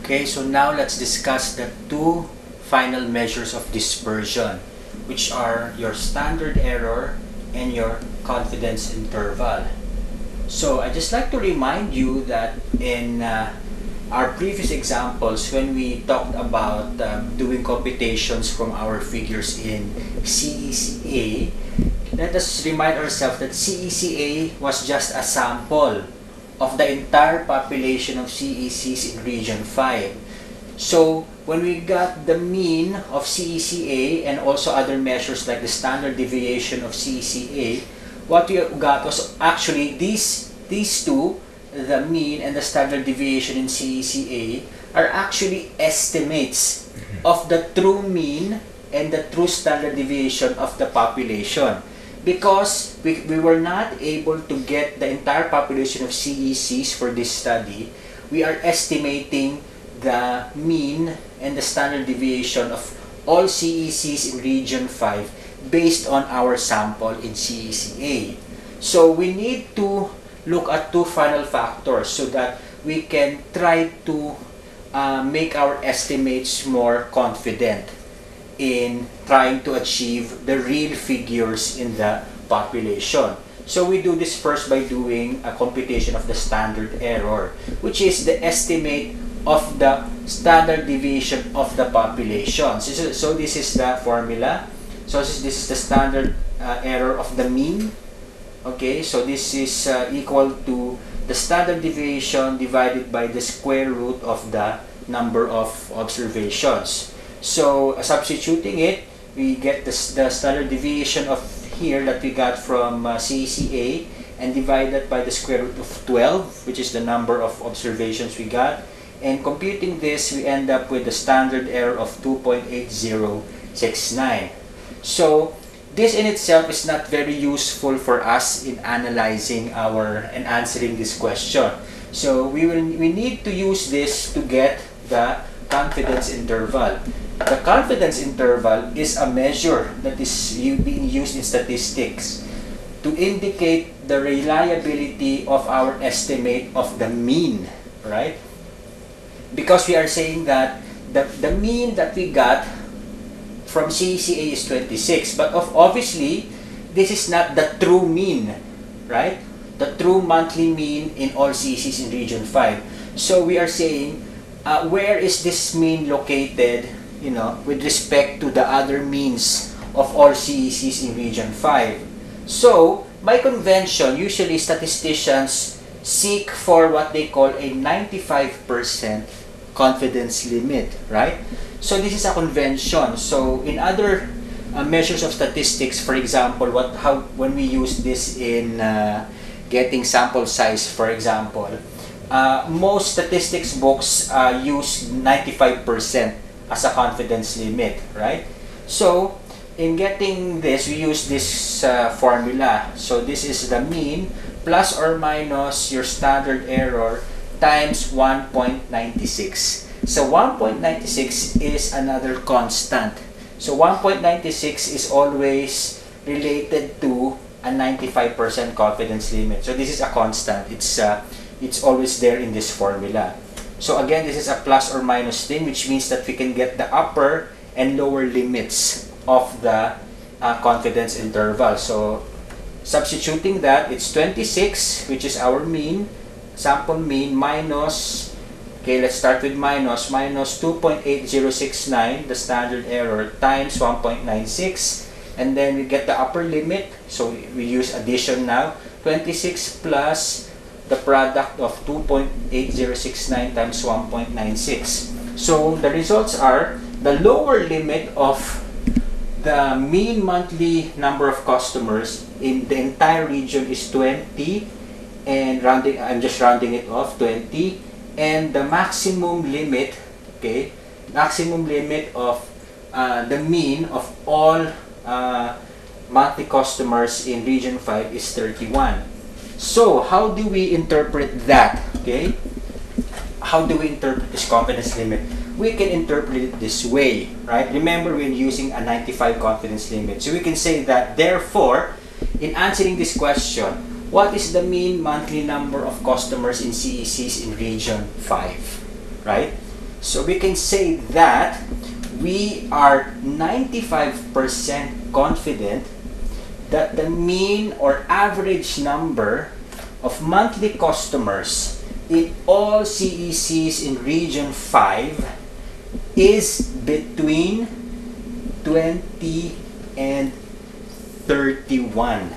Okay, so now let's discuss the two final measures of dispersion, which are your standard error and your confidence interval. So I just like to remind you that in our previous examples, when we talked about doing computations from our figures in CECA, let us remind ourselves that CECA was just a sample of the entire population of CECs in Region 5. So when we got the mean of CECA and also other measures like the standard deviation of CECA, what we got was actually these two, the mean and the standard deviation in CECA, are actually estimates of the true mean and the true standard deviation of the population. Because we were not able to get the entire population of CECs for this study, we are estimating the mean and the standard deviation of all CECs in Region 5 based on our sample in CECA. So we need to look at two final factors so that we can try to make our estimates more confident in trying to achieve the real figures in the population. So we do this first by doing a computation of the standard error, which is the estimate of the standard deviation of the population. So this is the formula. So this is the standard error of the mean. Okay, so this is equal to the standard deviation divided by the square root of the number of observations. So substituting it, we get the standard deviation of here that we got from CECA and divide that by the square root of 12, which is the number of observations we got. And computing this, we end up with the standard error of 2.8069. So this in itself is not very useful for us in analyzing and answering this question. So we need to use this to get the confidence interval. The confidence interval is a measure that is being used in statistics to indicate the reliability of our estimate of the mean, right? Because we are saying that the mean that we got from CECA is 26, but obviously this is not the true mean, right? The true monthly mean in all CECs in Region 5. So we are saying, where is this mean located, with respect to the other means of all CECs in Region 5. So, by convention, usually statisticians seek for what they call a 95% confidence limit, right? So this is a convention. So in other measures of statistics, for example, when we use this in getting sample size, for example, most statistics books use 95% as a confidence limit, right? So in getting this, we use this formula. So this is the mean plus or minus your standard error times 1.96. So 1.96 is another constant. So 1.96 is always related to a 95% confidence limit. So this is a constant. It's always there in this formula. So again, this is a plus or minus thing, which means that we can get the upper and lower limits of the confidence interval. So substituting that, it's 26, which is our mean, sample mean, minus, okay, let's start with minus 2.8069, the standard error, times 1.96, and then we get the upper limit. So we use addition now, 26 plus the product of 2.8069 times 1.96. So the results are the lower limit of the mean monthly number of customers in the entire region is 20, and I'm just rounding it off, 20, and the maximum limit, okay, maximum limit of the mean of all monthly customers in Region 5 is 31. So how do we interpret that? Okay, how do we interpret this confidence limit? We can interpret it this way, right? Remember, we're using a 95 confidence limit. So we can say that, therefore, in answering this question, what is the mean monthly number of customers in CECs in Region 5, right? So we can say that we are 95% confident that the mean or average number of monthly customers in all CECs in Region 5 is between 20 and 31.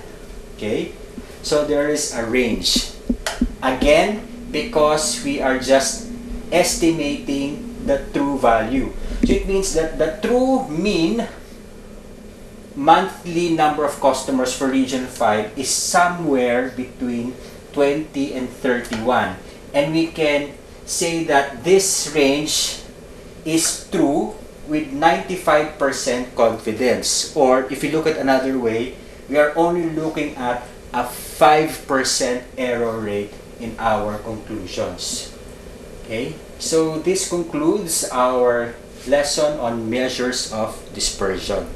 Okay? So there is a range. Again, because we are just estimating the true value. So it means that the true mean monthly number of customers for Region 5 is somewhere between 20 and 31. And we can say that this range is true with 95% confidence. Or if you look at another way, we are only looking at a 5% error rate in our conclusions. Okay? So this concludes our lesson on measures of dispersion.